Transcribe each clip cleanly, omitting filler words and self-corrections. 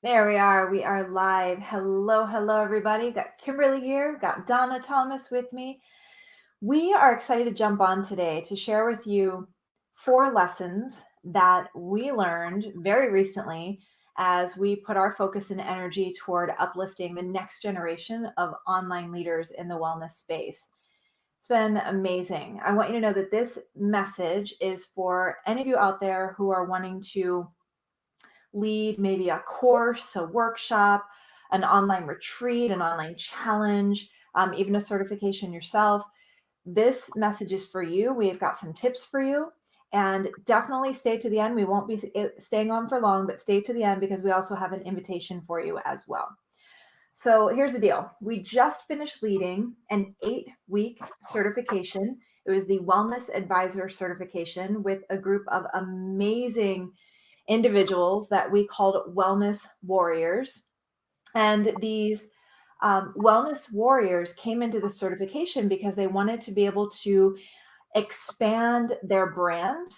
There we are. We are live. Hello, hello, everybody. Got Kimberly here. Got Donna Thomas with me. We are excited to jump on today to share with you 4 lessons that we learned very recently as we put our focus and energy toward uplifting the next generation of online leaders in the wellness space. It's been amazing. I want you to know that this message is for any of you out there who are wanting to lead maybe a course, a workshop, an online retreat, an online challenge, even a certification yourself. This message is for you. We've got some tips for you. And definitely stay to the end. We won't be staying on for long, but stay to the end because we also have an invitation for you as well. So here's the deal. We just finished leading an 8-week certification. It was the Wellness Advisor certification with a group of amazing individuals that we called wellness warriors. And these wellness warriors came into the certification because they wanted to be able to expand their brand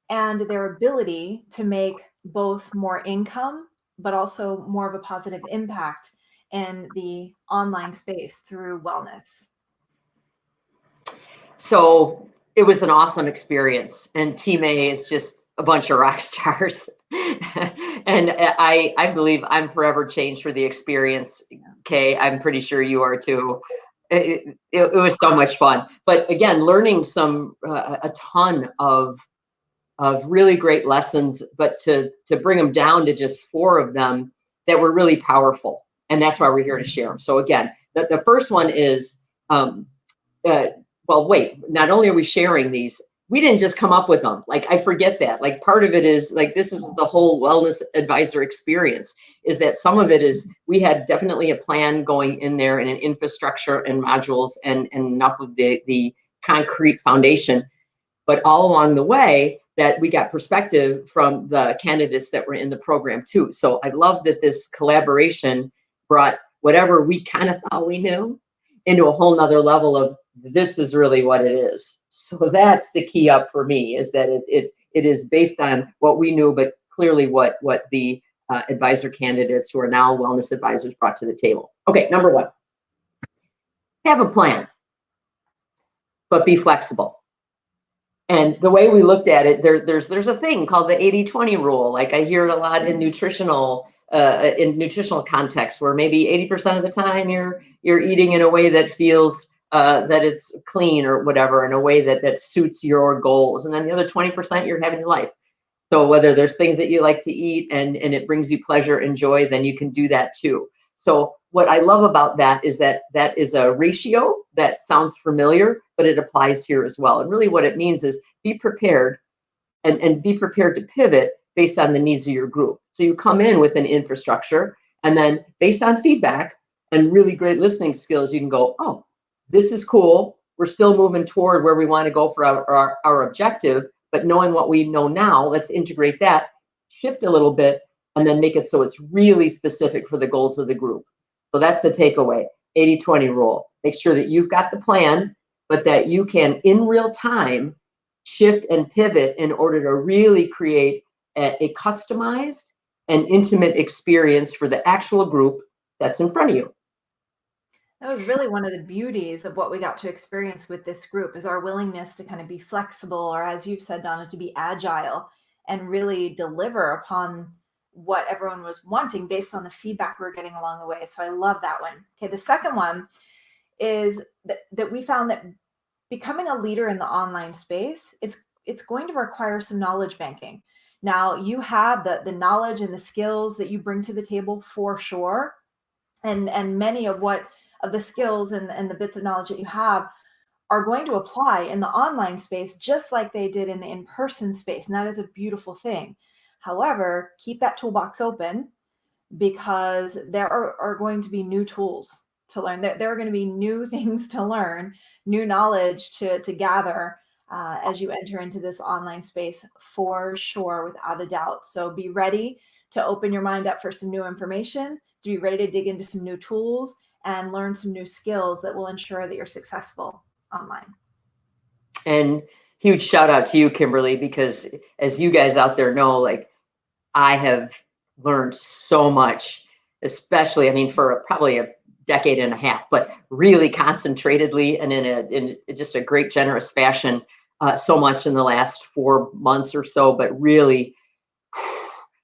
and their ability to make both more income, but also more of a positive impact in the online space through wellness. So it was an awesome experience, and Team A is just a bunch of rock stars. And I believe I'm forever changed for the experience. Kay, I'm pretty sure you are too. It was so much fun. But again, learning a ton of really great lessons, but to bring them down to just 4 of them that were really powerful. And that's why we're here to share them. So again, the first one is, well, wait, not only are we sharing these, we didn't just come up with them. Like, I forget that. Like, part of it is like, this is the whole wellness advisor experience, is that some of it is, we had definitely a plan going in there and an infrastructure and modules and enough of the concrete foundation. But all along the way, that we got perspective from the candidates that were in the program too. So I love that this collaboration brought whatever we kind of thought we knew into a whole nother level of, this is really what it is. So that's the key up for me, is that it is based on what we knew, but clearly what the advisor candidates who are now wellness advisors brought to the table. Okay, number 1, have a plan, but be flexible. And the way we looked at it, there's a thing called the 80-20 rule. Like, I hear it a lot in nutritional context, where maybe 80% of the time you're eating in a way that feels that it's clean or whatever, in a way that suits your goals, and then the other 20% you're having your life. So whether there's things that you like to eat and it brings you pleasure and joy, then you can do that too. So what I love about that is that is a ratio that sounds familiar, but it applies here as well. And really what it means is, be prepared and be prepared to pivot based on the needs of your group. So you come in with an infrastructure, and then based on feedback and really great listening skills, you can go, oh, this is cool. We're still moving toward where we want to go for our objective, but knowing what we know now, let's integrate that, shift a little bit, and then make it so it's really specific for the goals of the group. So that's the takeaway, 80-20 rule. Make sure that you've got the plan, but that you can, in real time, shift and pivot in order to really create a customized and intimate experience for the actual group that's in front of you. That was really one of the beauties of what we got to experience with this group, is our willingness to kind of be flexible, or as you've said, Donna, to be agile and really deliver upon what everyone was wanting based on the feedback we were getting along the way. So I love that one. Okay, the second one is that we found that becoming a leader in the online space, it's going to require some knowledge banking. Now, you have the knowledge and the skills that you bring to the table for sure, and many of the skills and the bits of knowledge that you have are going to apply in the online space just like they did in the in-person space. And that is a beautiful thing. However, keep that toolbox open, because there are going to be new tools to learn. There are going to be new things to learn, new knowledge to gather as you enter into this online space, for sure, without a doubt. So be ready to open your mind up for some new information, to be ready to dig into some new tools and learn some new skills that will ensure that you're successful online. And huge shout out to you, Kimberly, because as you guys out there know, like, I have learned so much, especially, I mean, for probably a decade and a half, but really concentratedly and in just a great, generous fashion, so much in the last 4 months or so. But really,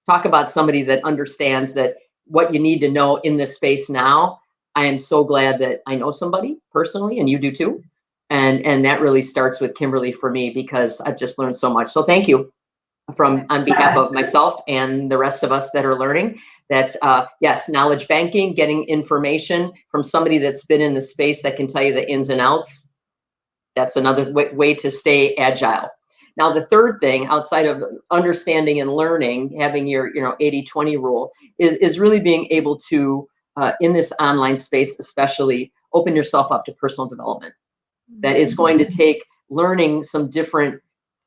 talk about somebody that understands that what you need to know in this space now. I am so glad that I know somebody personally, and you do too. And that really starts with Kimberly for me, because I've just learned so much. So thank you on behalf of myself and the rest of us that are learning that, yes, knowledge banking, getting information from somebody that's been in the space that can tell you the ins and outs. That's another way to stay agile. Now, the third thing outside of understanding and learning, having your 80-20 rule, is really being able to, in this online space especially, open yourself up to personal development. That is going to take learning some different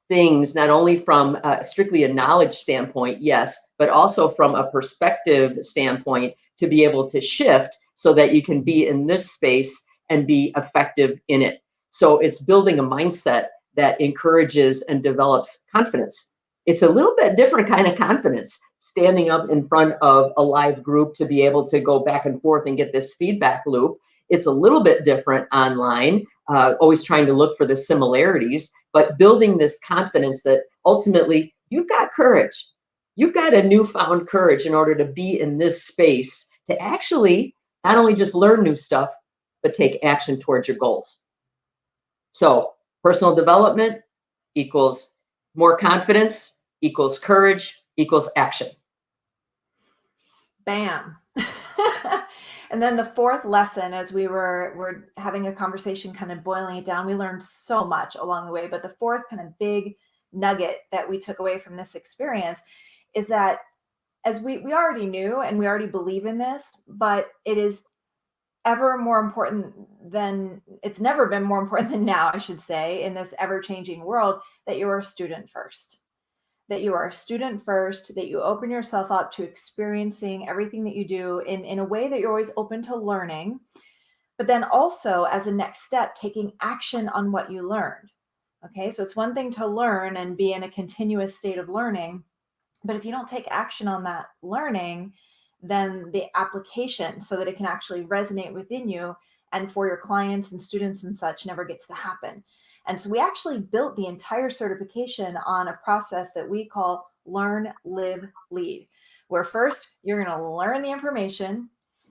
things, not only from strictly a knowledge standpoint, yes, but also from a perspective standpoint, to be able to shift so that you can be in this space and be effective in it. So it's building a mindset that encourages and develops confidence. It's a little bit different kind of confidence, standing up in front of a live group to be able to go back and forth and get this feedback loop. It's a little bit different online, always trying to look for the similarities, but building this confidence that ultimately you've got courage. You've got a newfound courage in order to be in this space to actually not only just learn new stuff, but take action towards your goals. So personal development equals more confidence, equals courage, equals action. Bam. And then the fourth lesson, as we're having a conversation, kind of boiling it down, we learned so much along the way, but the fourth kind of big nugget that we took away from this experience is that, as we already knew and we already believe in this, but it is ever more important than, it's never been more important than now, I should say, in this ever-changing world, that you are a student first. That you are a student first, that you open yourself up to experiencing everything that you do in a way that you're always open to learning, but then also, as a next step, taking action on what you learned. Okay, so it's one thing to learn and be in a continuous state of learning, but if you don't take action on that learning, then the application, so that it can actually resonate within you and for your clients and students and such, never gets to happen. And so we actually built the entire certification on a process that we call Learn, Live, Lead, where first you're going to learn the information,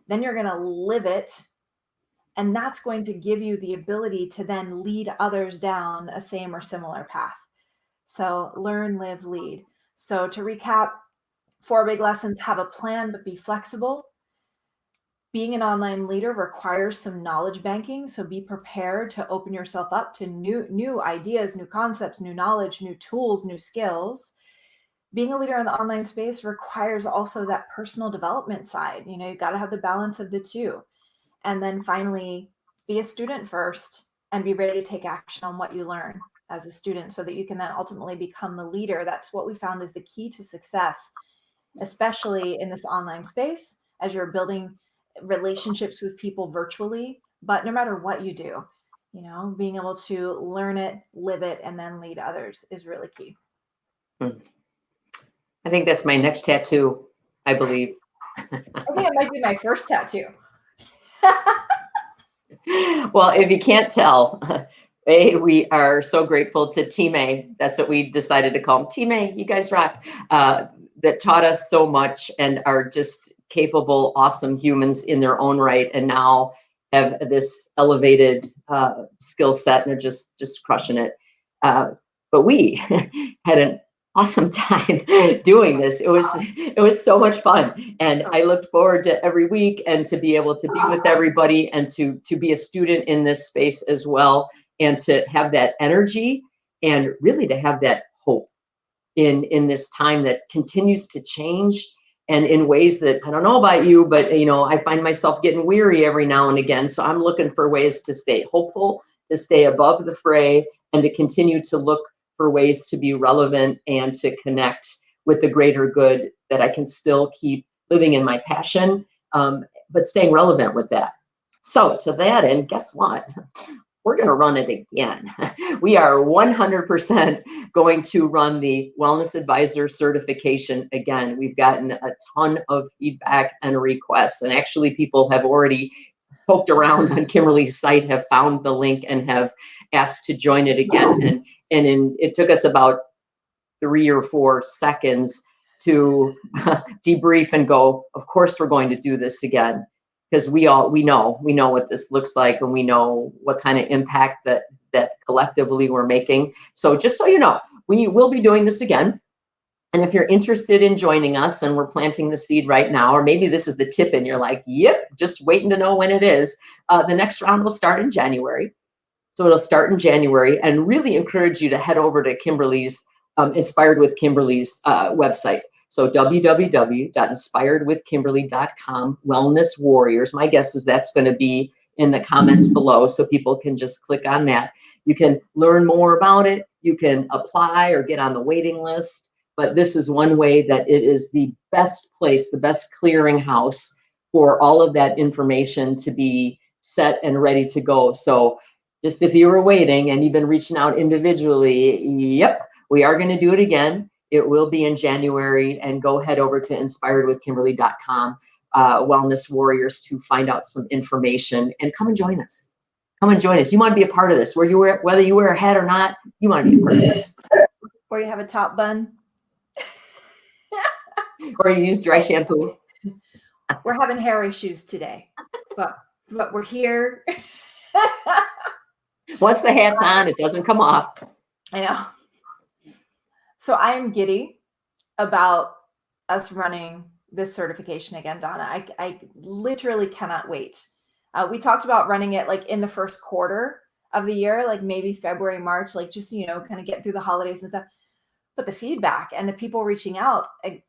then you're going to live it, and that's going to give you the ability to then lead others down a same or similar path. So learn, live, lead. So to recap, 4 big lessons: have a plan, but be flexible. Being an online leader requires some knowledge banking, so be prepared to open yourself up to new ideas, new concepts, new knowledge, new tools, new skills. Being a leader in the online space requires also that personal development side. You've got to have the balance of the two. And then finally, be a student first and be ready to take action on what you learn as a student, so that you can then ultimately become the leader. That's what we found is the key to success, especially in this online space, as you're building relationships with people virtually. But no matter what you do, being able to learn it, live it, and then lead others is really key. I think that's my next tattoo, I believe. I think it might be my first tattoo. Well, if you can't tell, we are so grateful to Team A. That's what we decided to call them. Team A, you guys rock. That taught us so much and are just capable, awesome humans in their own right, and now have this elevated skill set and are just crushing it. But we had an awesome time doing this. It was so much fun, and I looked forward to every week and to be able to be with everybody and to be a student in this space as well, and to have that energy and really to have that hope in this time that continues to change, and in ways that, I don't know about you, but I find myself getting weary every now and again. So I'm looking for ways to stay hopeful, to stay above the fray, and to continue to look for ways to be relevant and to connect with the greater good, that I can still keep living in my passion, but staying relevant with that. So to that end, guess what? we're going to run it again. We are 100% going to run the Wellness Advisor certification again. We've gotten a ton of feedback and requests, and actually people have already poked around on Kimberly's site, have found the link, and have asked to join it again. It took us about 3 or 4 seconds to debrief and go, of course we're going to do this again, because we know what this looks like, and we know what kind of impact that collectively we're making. So just so you know, we will be doing this again. And if you're interested in joining us, and we're planting the seed right now, or maybe this is the tip and you're like, yep, just waiting to know when it is, the next round will start in January. So it'll start in January, and really encourage you to head over to Kimberly's Inspired with Kimberly's website. So www.inspiredwithkimberly.com, Wellness Warriors. My guess is that's going to be in the comments below, so people can just click on that. You can learn more about it. You can apply or get on the waiting list. But this is one way that it is the best place, the best clearinghouse for all of that information to be set and ready to go. So just if you were waiting and you've been reaching out individually, yep, we are going to do it again. It will be in January, and go head over to inspiredwithkimberly.com, Wellness Warriors, to find out some information, and come and join us. Come and join us. You want to be a part of this, whether you wear a hat or not, you want to be a part of this. Or you have a top bun. Or you use dry shampoo. We're having hair issues today, but we're here. Once the hat's on, it doesn't come off. I know. So I am giddy about us running this certification again, Donna. I literally cannot wait. We talked about running it like in the first quarter of the year, like maybe February, March, like just, kind of get through the holidays and stuff. But the feedback and the people reaching out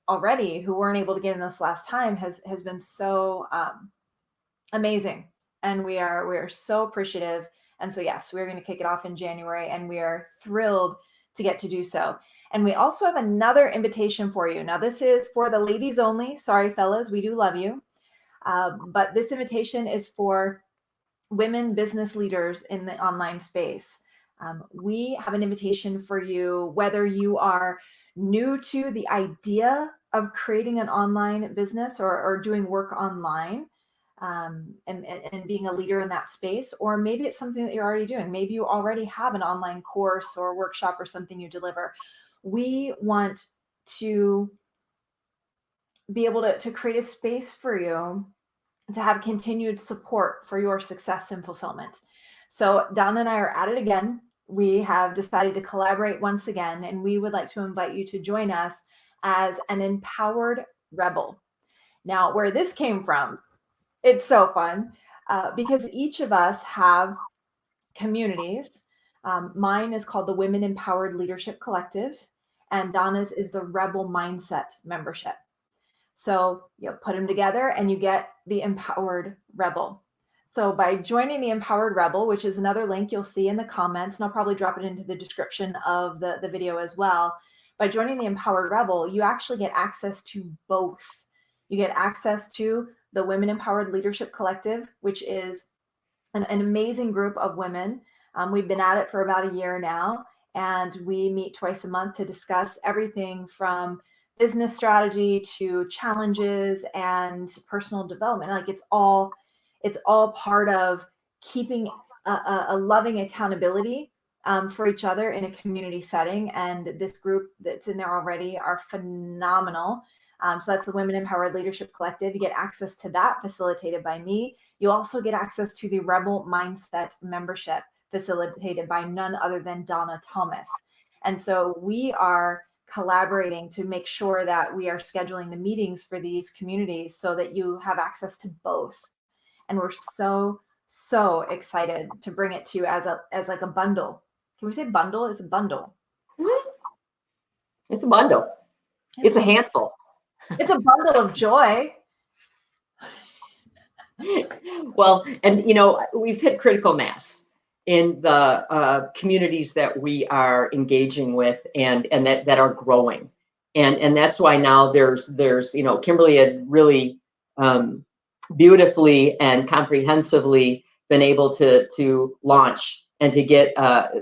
already who weren't able to get in this last time has been so amazing. And we are so appreciative. And so, yes, we're going to kick it off in January, and we are thrilled to get to do so. And we also have another invitation for you. Now, this is for the ladies only. Sorry, fellas, we do love you. But this invitation is for women business leaders in the online space. We have an invitation for you, whether you are new to the idea of creating an online business or doing work online, and being a leader in that space, or maybe it's something that you're already doing. Maybe you already have an online course or workshop or something you deliver. We want to be able to create a space for you to have continued support for your success and fulfillment. So Donna and I are at it again. We have decided to collaborate once again, and we would like to invite you to join us as an empowered rebel. Now, where this came from, it's so fun because each of us have communities. Mine is called the Women Empowered Leadership Collective, and Donna's is the Rebel Mindset membership. So you put them together and you get the Empowered Rebel. So by joining the Empowered Rebel, which is another link you'll see in the comments, and I'll probably drop it into the description of the video as well. By joining the Empowered Rebel, you actually get access to both. You get access to the Women Empowered Leadership Collective, which is an amazing group of women. We've been at it for about a year now, and we meet twice a month to discuss everything from business strategy to challenges and personal development. Like it's all part of keeping a loving accountability for each other in a community setting. And this group that's in there already are phenomenal. So that's the Women Empowered Leadership Collective. You get access to that facilitated by me. You also get access to the Rebel Mindset membership facilitated by none other than Donna Thomas. And so we are collaborating to make sure that we are scheduling the meetings for these communities so that you have access to both. And we're so excited to bring it to you as like a bundle. Can we say bundle? It's a bundle. It's a bundle. It's a handful. It's a bundle of joy. Well, and we've hit critical mass in the communities that we are engaging with and that are growing. And that's why now there's Kimberly had really beautifully and comprehensively been able to launch and to get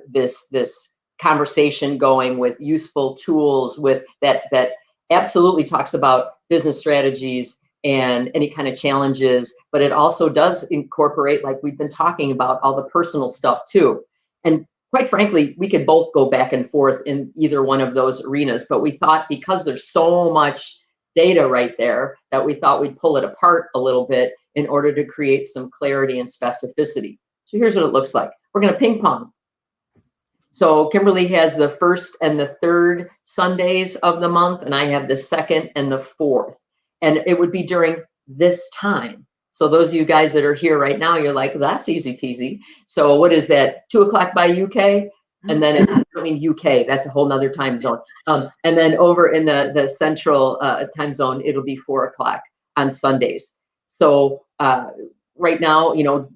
this conversation going with useful tools with that absolutely talks about business strategies and any kind of challenges, but it also does incorporate, like we've been talking about, all the personal stuff too. And quite frankly, we could both go back and forth in either one of those arenas, but we thought because there's so much data right there that we thought we'd pull it apart a little bit in order to create some clarity and specificity. So here's what it looks like. We're going to ping pong. So Kimberly has the first and the third Sundays of the month, and I have the second and the fourth. And it would be during this time. So those of you guys that are here right now, you're like, that's easy peasy. So what is that, 2 o'clock by UK? And then it's, I mean, UK, that's a whole nother time zone. And then over in the central time zone, it'll be 4 o'clock on Sundays. So right now, you know,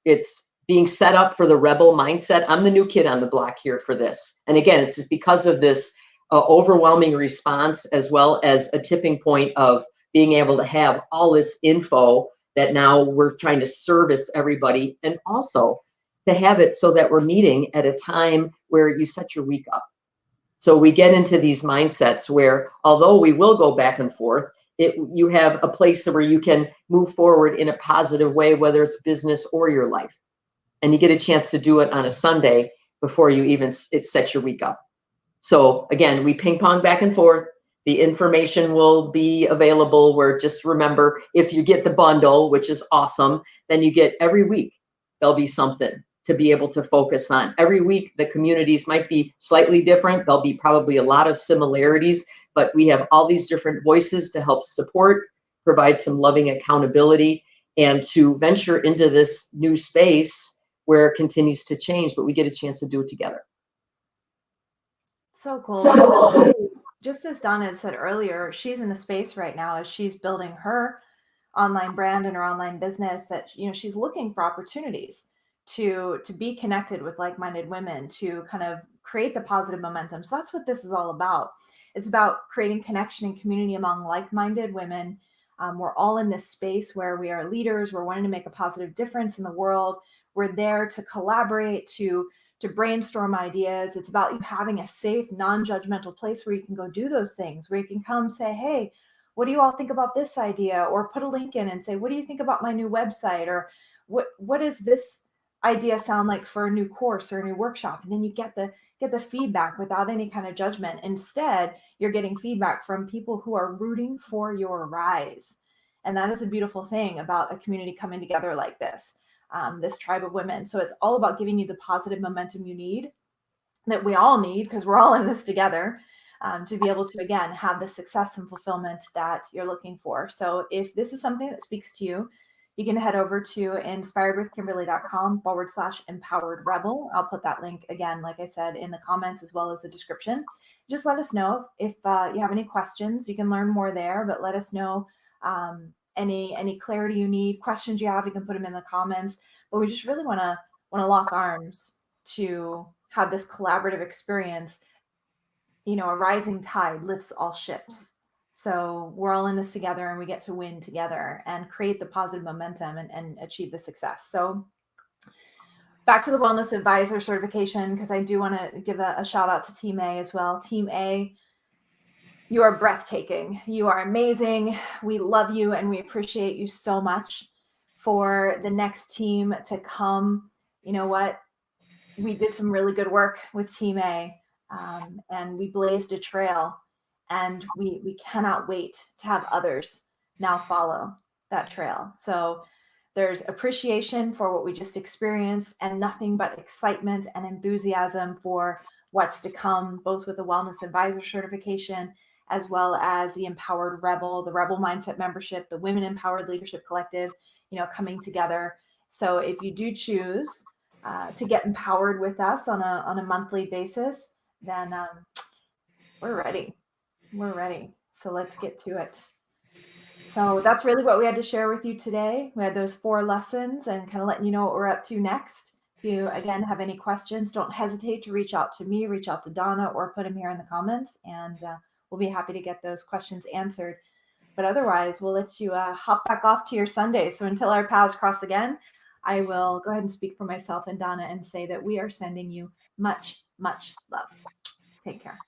it's being set up for the rebel mindset. I'm the new kid on the block here for this. And again, it's because of this overwhelming response, as well as a tipping point of being able to have all this info that now we're trying to service everybody, and also to have it so that we're meeting at a time where you set your week up. So we get into these mindsets where, although we will go back and forth, you have a place where you can move forward in a positive way, whether it's business or your life. And you get a chance to do it on a Sunday before you even set your week up. So again, we ping pong back and forth. The information will be available where, just remember, if you get the bundle, which is awesome, then you get every week, there'll be something to be able to focus on. Every week, the communities might be slightly different. There'll be probably a lot of similarities, but we have all these different voices to help support, provide some loving accountability, and to venture into this new space where it continues to change, but we get a chance to do it together. So cool. Just as Donna had said earlier, she's in a space right now as she's building her online brand and her online business that, you know, she's looking for opportunities to be connected with like-minded women, to kind of create the positive momentum. So that's what this is all about. It's about creating connection and community among like-minded women. We're all in this space where we are leaders. We're wanting to make a positive difference in the world. We're there to collaborate, to brainstorm ideas. It's about you having a safe, non-judgmental place where you can go do those things, where you can come say, hey, what do you all think about this idea? Or put a link in and say, what do you think about my new website? Or what does this idea sound like for a new course or a new workshop? And then you get the feedback without any kind of judgment. Instead, you're getting feedback from people who are rooting for your rise. And that is a beautiful thing about a community coming together like this. This tribe of women. So it's all about giving you the positive momentum you need, that we all need, because we're all in this together, to be able to, again, have the success and fulfillment that you're looking for. So if this is something that speaks to you, you can head over to inspiredwithkimberly.com/empowered rebel. I'll put that link again, like I said, in the comments as well as the description. Just let us know if you have any questions. You can learn more there, but let us know any clarity you need, questions you have, you can put them in the comments. But we just really want to lock arms to have this collaborative experience. You know, a rising tide lifts all ships. So we're all in this together, and we get to win together and create the positive momentum and achieve the success. So back to the Wellness Advisor certification, because I do want to give a shout out to Team A as well. Team A, you are breathtaking. You are amazing. We love you and we appreciate you so much. For the next team to come, you know what? We did some really good work with Team A, and we blazed a trail, and we cannot wait to have others now follow that trail. So there's appreciation for what we just experienced, and nothing but excitement and enthusiasm for what's to come, both with the Wellness Advisor certification, as well as the Empowered Rebel, the Rebel Mindset membership, the Women Empowered Leadership Collective, you know, coming together. So if you do choose to get empowered with us on a monthly basis, then we're ready. We're ready. So let's get to it. So that's really what we had to share with you today. We had those 4 lessons and kind of letting you know what we're up to next. If you, again, have any questions, don't hesitate to reach out to me, reach out to Donna, or put them here in the comments, and we'll be happy to get those questions answered. But otherwise, we'll let you hop back off to your Sunday. So until our paths cross again, I will go ahead and speak for myself and Donna and say that we are sending you much, much love. Take care.